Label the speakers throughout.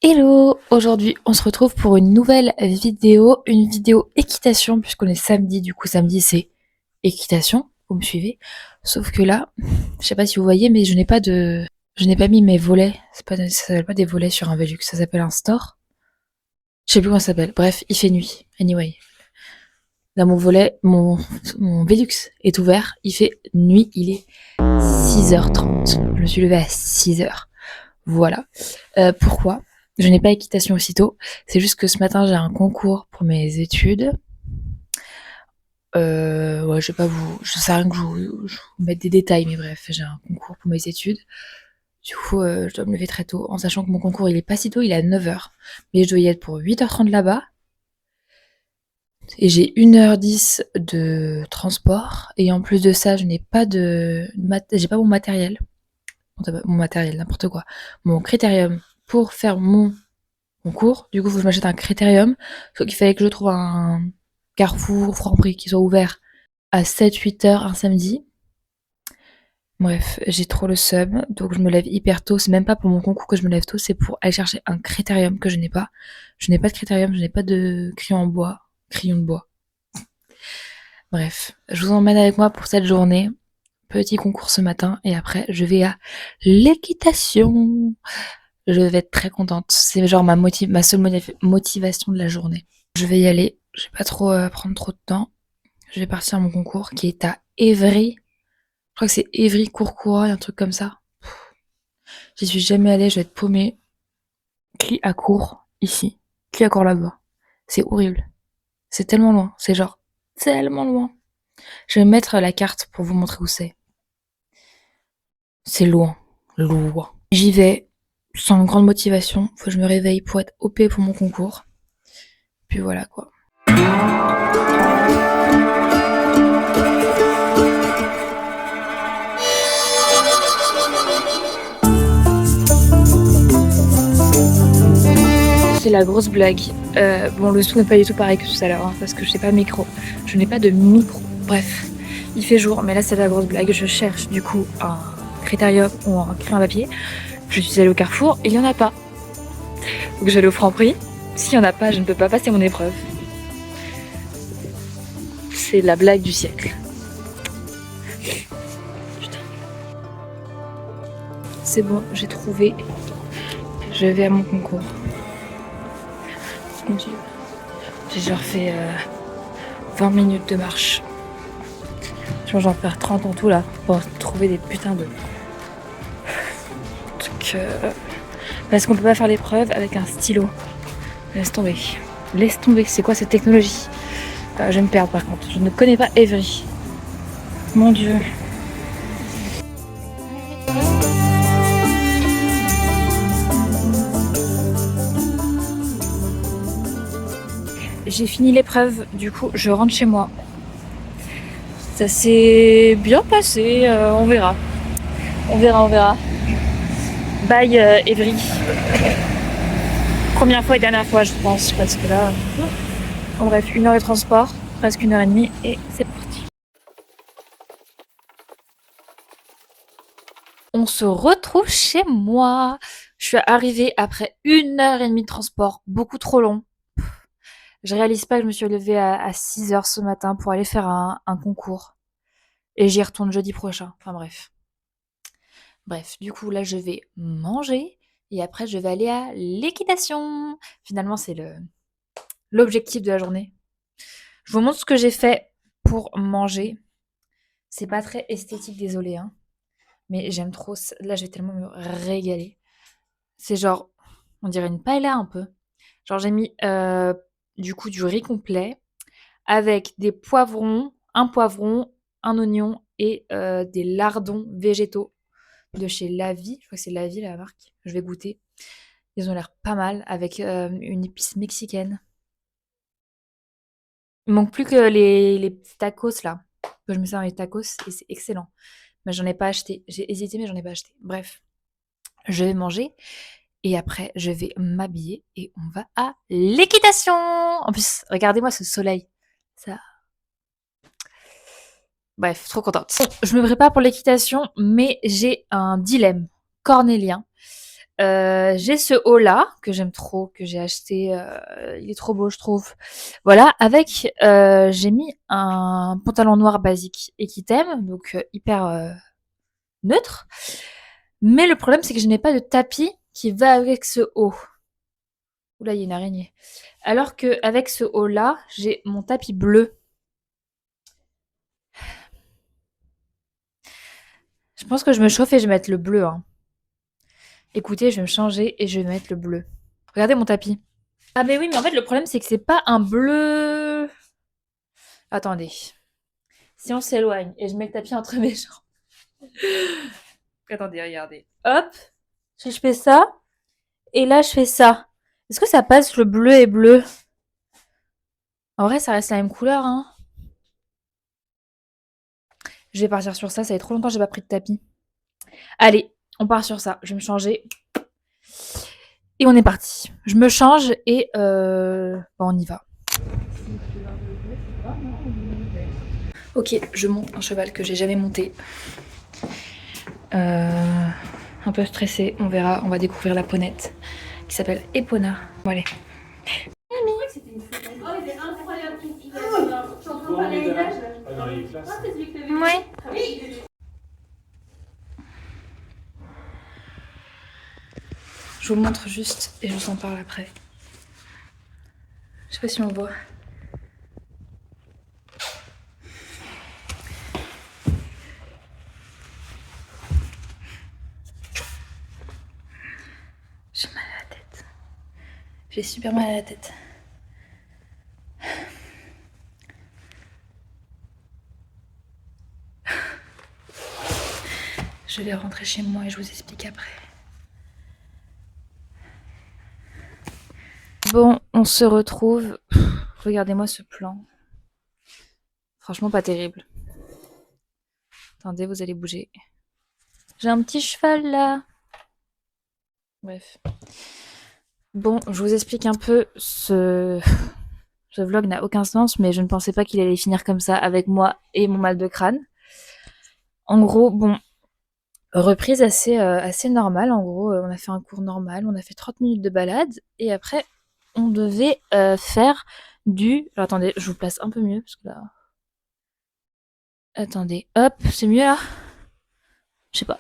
Speaker 1: Hello! Aujourd'hui, on se retrouve pour une nouvelle vidéo, une vidéo équitation, puisqu'on est samedi, du coup samedi c'est équitation, vous me suivez? Sauf que là, je sais pas si vous voyez, mais je n'ai pas mis mes volets, ça s'appelle pas des volets sur un Velux, ça s'appelle un store. Je sais plus comment ça s'appelle, bref, il fait nuit, anyway. Là, mon Velux est ouvert, il fait nuit, il est 6h30. Je me suis levée à 6h. Voilà. Pourquoi je n'ai pas équitation aussitôt? C'est juste que ce matin, j'ai un concours pour mes études. Ouais, je sais rien que je vous mette des détails, mais bref, j'ai un concours pour mes études. Du coup, je dois me lever très tôt, en sachant que mon concours, il est pas si tôt, il est à 9h. Mais je dois y être pour 8h30 là-bas. Et j'ai 1h10 de transport. Et en plus de ça, je n'ai pas j'ai pas mon matériel. Mon matériel, n'importe quoi. Mon critérium pour faire mon concours. Du coup, il faut que je m'achète un critérium. Sauf qu'il fallait que je trouve un Carrefour, Franprix qui soit ouvert à 7-8 heures un samedi. Bref, j'ai trop le seum, donc je me lève hyper tôt. C'est même pas pour mon concours que je me lève tôt, c'est pour aller chercher un critérium que je n'ai pas. Je n'ai pas de critérium, je n'ai pas de crayon en bois. Crayon de bois. Bref, je vous emmène avec moi pour cette journée. Petit concours ce matin et après je vais à l'équitation. Je vais être très contente. C'est genre ma seule motivation de la journée. Je vais y aller. Je vais pas trop prendre trop de temps. Je vais partir à mon concours qui est à Évry. Je crois que c'est Évry-Courcouronnes, un truc comme ça. J'y suis jamais allée, je vais être paumée. Qui à court ici, qui à court là-bas. C'est horrible. C'est tellement loin. C'est genre tellement loin. Je vais mettre la carte pour vous montrer où c'est. C'est loin. Loin. J'y vais sans grande motivation. Faut que je me réveille pour être OP pour mon concours. Puis voilà quoi. C'est la grosse blague. Bon, le son n'est pas du tout pareil que tout à l'heure, hein, parce que je n'ai pas de micro. Je n'ai pas de micro. Bref, il fait jour, mais là c'est la grosse blague. Je cherche du coup un critérium ou un crayon à papier. Je suis allée au Carrefour, il n'y en a pas. Donc j'allais au Franprix. S'il n'y en a pas, je ne peux pas passer mon épreuve. C'est la blague du siècle. Putain. C'est bon, j'ai trouvé. Je vais à mon concours. Mon Dieu. J'ai genre fait 20 minutes de marche. Je pense que j'en vais faire 30 en tout là pour trouver des putains de trucs. Parce qu'on peut pas faire l'épreuve avec un stylo. Laisse tomber. Laisse tomber. C'est quoi cette technologie? Je vais me perdre par contre. Je ne connais pas Évry. Mon Dieu. J'ai fini l'épreuve, du coup je rentre chez moi. Ça s'est bien passé, on verra. On verra. Bye Évry. Première fois et dernière fois je pense, parce que là... En bref, 1 heure de transport, presque 1h30 et c'est parti. On se retrouve chez moi. Je suis arrivée après 1h30 de transport, beaucoup trop long. Je réalise pas que je me suis levée à 6h ce matin pour aller faire un concours. Et j'y retourne jeudi prochain. Enfin bref. Bref, du coup là je vais manger et après je vais aller à l'équitation. Finalement c'est l'objectif de la journée. Je vous montre ce que j'ai fait pour manger. C'est pas très esthétique, désolé, hein. Mais j'aime trop. Là je vais tellement me régaler. C'est genre, on dirait une paella un peu. Genre j'ai mis du coup du riz complet avec des poivrons, un oignon et des lardons végétaux de chez La Vie. Je crois que c'est La Vie la marque. Je vais goûter. Ils ont l'air pas mal avec une épice mexicaine. Il manque plus que les petits tacos là. Que je me sers dans les tacos et c'est excellent. Mais j'en ai pas acheté. J'ai hésité mais j'en ai pas acheté. Bref, je vais manger et après je vais m'habiller et on va à l'équitation. En plus, regardez-moi ce soleil. Ça. Bref, trop contente. Bon, je me prépare pour l'équitation, mais j'ai un dilemme cornélien. J'ai ce haut-là que j'aime trop, que j'ai acheté, il est trop beau je trouve. Voilà, avec, j'ai mis un pantalon noir basique Equitem, donc hyper, neutre. Mais le problème, c'est que je n'ai pas de tapis qui va avec ce haut. Ouh là, il y a une araignée. Alors qu'avec ce haut-là, j'ai mon tapis bleu. Je pense que je me chauffe et je vais mettre le bleu, hein. Écoutez, je vais me changer et je vais mettre le bleu. Regardez mon tapis. Ah mais oui, mais en fait, le problème, c'est que c'est pas un bleu. Attendez. Si on s'éloigne et je mets le tapis entre mes jambes. Attendez, regardez. Hop. Si je fais ça, et là, je fais ça. Est-ce que ça passe le bleu et bleu? En vrai, ça reste la même couleur, hein. Je vais partir sur ça. Ça fait trop longtemps que j'ai pas pris de tapis. Allez, on part sur ça. Je vais me changer. Et on est parti. Je me change et bon, on y va. Ok, je monte un cheval que j'ai jamais monté. Un peu stressée, on verra, on va découvrir la ponette qui s'appelle Epona. Bon allez. Ouais. Je vous montre juste et je vous en parle après. Je sais pas si on voit. J'ai mal à la tête. J'ai super mal à la tête. Je vais rentrer chez moi et je vous explique après. Bon, on se retrouve. Regardez-moi ce plan. Franchement, pas terrible. Attendez, vous allez bouger. J'ai un petit cheval là. Bref. Bon, je vous explique un peu ce vlog n'a aucun sens, mais je ne pensais pas qu'il allait finir comme ça avec moi et mon mal de crâne. En gros, bon, reprise assez normale. En gros, on a fait un cours normal, on a fait 30 minutes de balade, et après, on devait faire du... Alors, attendez, je vous place un peu mieux, parce que là... Attendez, hop, c'est mieux là? Je sais pas.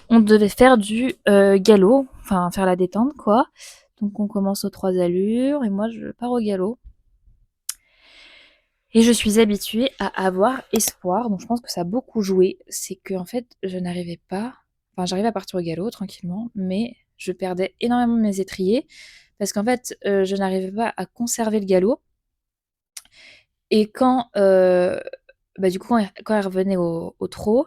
Speaker 1: On devait faire du galop, enfin faire la détente, quoi. Donc on commence aux 3 allures, et moi je pars au galop. Et je suis habituée à avoir espoir, donc je pense que ça a beaucoup joué. C'est que en fait, je n'arrivais pas. Enfin, j'arrivais à partir au galop tranquillement, mais je perdais énormément mes étriers parce qu'en fait, je n'arrivais pas à conserver le galop. Et quand, bah, du coup, quand elle revenait au trot,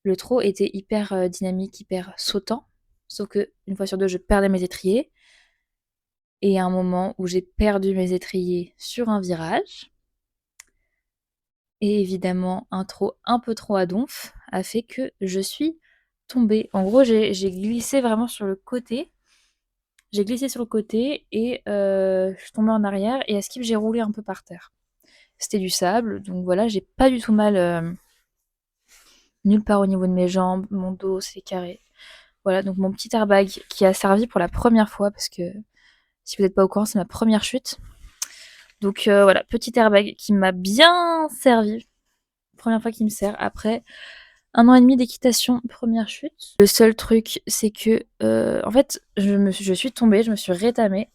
Speaker 1: le trot était hyper dynamique, hyper sautant. Sauf que une fois sur deux, je perdais mes étriers. Et à un moment où j'ai perdu mes étriers sur un virage, et évidemment, un trot un peu trop à donf a fait que je suis tombée. En gros, j'ai glissé vraiment sur le côté. J'ai glissé sur le côté et je suis tombée en arrière et à skip, j'ai roulé un peu par terre. C'était du sable, donc voilà, j'ai pas du tout mal nulle part au niveau de mes jambes, mon dos, c'est carré. Voilà, donc mon petit airbag qui a servi pour la première fois parce que si vous n'êtes pas au courant, c'est ma première chute. Donc voilà, petit airbag qui m'a bien servi. Première fois qu'il me sert après 1 an et demi d'équitation, première chute. Le seul truc, c'est que, en fait, je suis tombée, je me suis rétamée.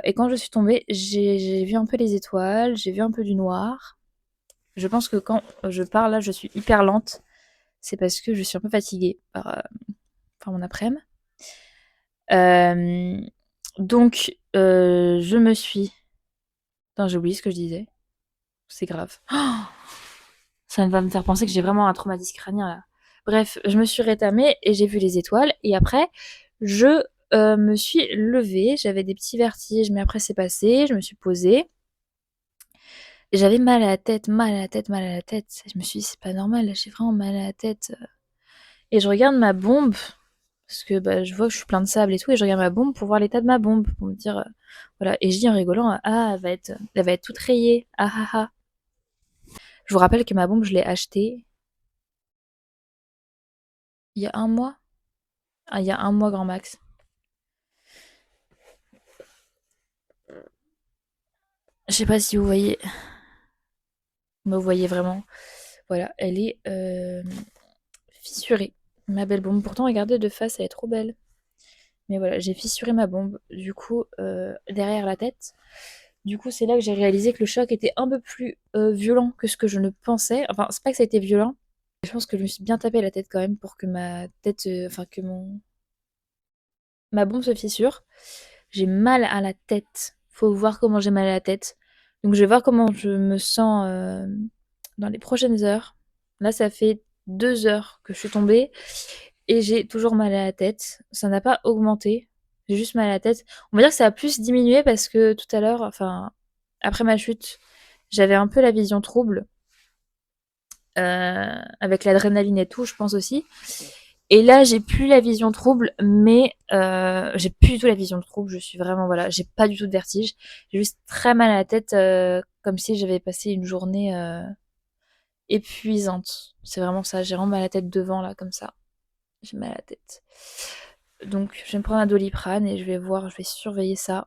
Speaker 1: Et quand je suis tombée, j'ai vu un peu les étoiles, j'ai vu un peu du noir. Je pense que quand je pars là, je suis hyper lente. C'est parce que je suis un peu fatiguée par mon après-midi. Donc, je me suis... Attends, j'ai oublié ce que je disais. C'est grave. Oh, ça va me faire penser que j'ai vraiment un traumatisme crânien là. Bref, je me suis rétamée et j'ai vu les étoiles. Et après, je me suis levée. J'avais des petits vertiges, mais après c'est passé. Je me suis posée. J'avais mal à la tête, mal à la tête, mal à la tête. Je me suis dit, c'est pas normal, là, j'ai vraiment mal à la tête. Et je regarde ma bombe, parce que bah, je vois que je suis plein de sable et tout, et je regarde ma bombe pour voir l'état de ma bombe, pour me dire, voilà. Et je dis en rigolant, ah, elle va être toute rayée, ah ah ah. Je vous rappelle que ma bombe, je l'ai achetée il y a 1 mois. il y a 1 mois grand max. Je sais pas si vous voyez, mais vous voyez vraiment. Voilà, elle est fissurée, ma belle bombe. Pourtant, regardez de face, elle est trop belle. Mais voilà, j'ai fissuré ma bombe, du coup, derrière la tête. Du coup, c'est là que j'ai réalisé que le choc était un peu plus violent que ce que je ne pensais. Enfin, c'est pas que ça a été violent. Je pense que je me suis bien tapé la tête quand même pour que ma tête, enfin que ma bombe se fissure. J'ai mal à la tête. Faut voir comment j'ai mal à la tête. Donc je vais voir comment je me sens dans les prochaines heures. Là, ça fait 2 heures que je suis tombée et j'ai toujours mal à la tête. Ça n'a pas augmenté. J'ai juste mal à la tête. On va dire que ça a plus diminué parce que tout à l'heure, enfin, après ma chute, j'avais un peu la vision trouble. Avec l'adrénaline et tout, je pense aussi. Et là, j'ai plus la vision trouble, mais j'ai plus du tout la vision trouble. Je suis vraiment, voilà, j'ai pas du tout de vertige. J'ai juste très mal à la tête, comme si j'avais passé une journée épuisante. C'est vraiment ça. J'ai vraiment mal à la tête devant, là, comme ça. J'ai mal à la tête. Donc, je vais me prendre un Doliprane et je vais voir, je vais surveiller ça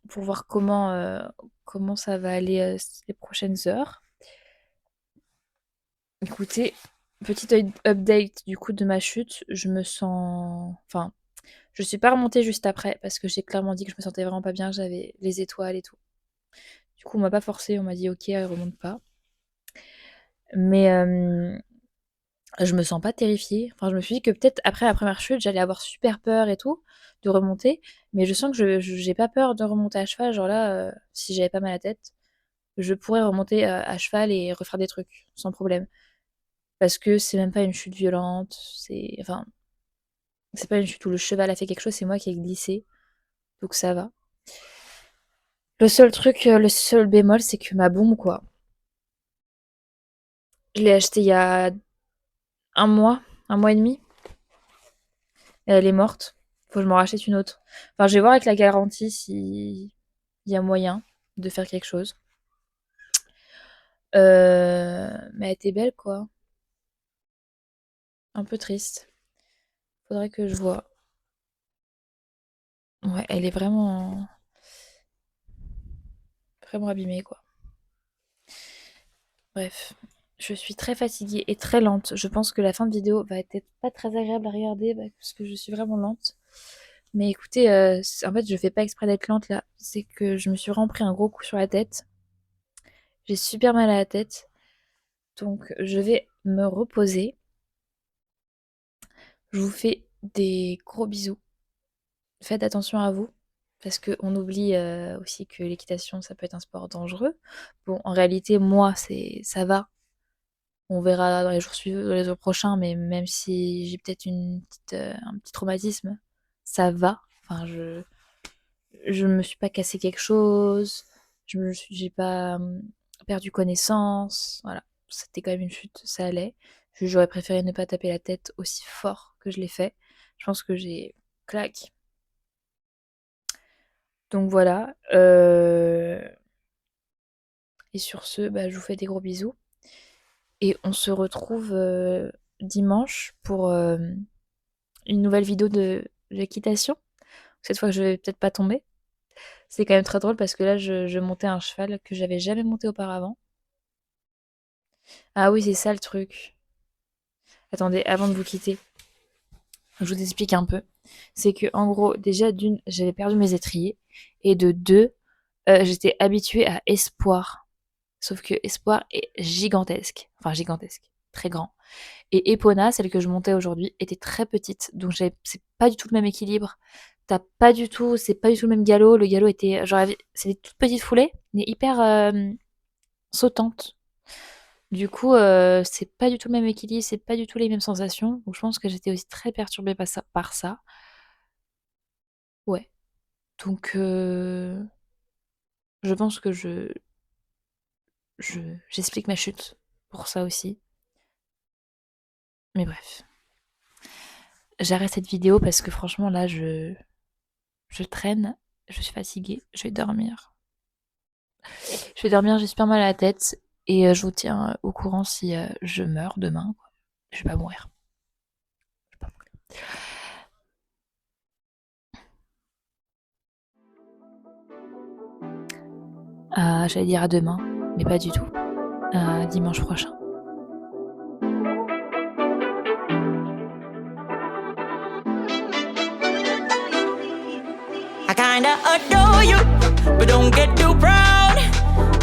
Speaker 1: pour voir comment ça va aller les prochaines heures. Écoutez, petit update du coup de ma chute, je me sens. Enfin, je suis pas remontée juste après parce que j'ai clairement dit que je me sentais vraiment pas bien, j'avais les étoiles et tout. Du coup, on m'a pas forcé, on m'a dit ok, remonte pas. Mais je me sens pas terrifiée. Enfin, je me suis dit que peut-être après la première chute, j'allais avoir super peur et tout de remonter. Mais je sens que j'ai pas peur de remonter à cheval. Genre là, si j'avais pas mal à la tête, je pourrais remonter à cheval et refaire des trucs sans problème. Parce que c'est même pas une chute violente. Enfin, c'est pas une chute où le cheval a fait quelque chose, c'est moi qui ai glissé. Donc ça va. Le seul truc, le seul bémol, c'est que ma bombe, quoi. Je l'ai achetée il y a 1 mois et demi. Et elle est morte. Faut que je m'en rachète une autre. Enfin, je vais voir avec la garantie si il y a moyen de faire quelque chose. Mais elle était belle, quoi. Un peu triste. Faudrait que je vois. Ouais, elle est vraiment abîmée, quoi. Bref, je suis très fatiguée et très lente. Je pense que la fin de vidéo va être pas très agréable à regarder parce que je suis vraiment lente. Mais écoutez, en fait, je fais pas exprès d'être lente là. C'est que je me suis vraiment pris un gros coup sur la tête. J'ai super mal à la tête. Donc, je vais me reposer. Je vous fais des gros bisous. Faites attention à vous. Parce qu'on oublie aussi que l'équitation, ça peut être un sport dangereux. Bon, en réalité, moi, ça va. On verra dans les jours suivants, dans les jours prochains, mais même si j'ai peut-être un petit traumatisme, ça va. Enfin, je me suis pas cassé quelque chose, j'ai pas perdu connaissance. Voilà, c'était quand même une chute, ça allait. J'aurais préféré ne pas taper la tête aussi fort que je l'ai fait. Je pense que j'ai clac. Donc voilà. Et sur ce, bah, je vous fais des gros bisous. Et on se retrouve dimanche pour une nouvelle vidéo de l'équitation. Cette fois, je vais peut-être pas tomber. C'est quand même très drôle parce que là, je montais un cheval que j'avais jamais monté auparavant. Ah oui, c'est ça le truc. Attendez, avant de vous quitter, je vous explique un peu. C'est que en gros, déjà d'une, j'avais perdu mes étriers, et de deux, j'étais habituée à Espoir. Sauf que Espoir est gigantesque, enfin gigantesque, très grand. Et Epona, celle que je montais aujourd'hui, était très petite, donc c'est pas du tout le même équilibre. C'est pas du tout le même galop. Le galop était, genre, c'est des toutes petites foulées, mais hyper sautantes. Du coup, c'est pas du tout le même équilibre, c'est pas du tout les mêmes sensations. Donc je pense que j'étais aussi très perturbée par ça. Ouais. Donc je pense que j'explique ma chute pour ça aussi. Mais bref. J'arrête cette vidéo parce que franchement là je traîne, je suis fatiguée, je vais dormir. Je vais dormir, j'ai super mal à la tête et je vous tiens au courant si je meurs demain, quoi. Je vais pas mourir. Je vais pas mourir. J'allais dire à demain, mais pas du tout. À dimanche prochain.
Speaker 2: I kinda adore you, but don't get too proud.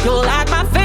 Speaker 2: You're like my favorite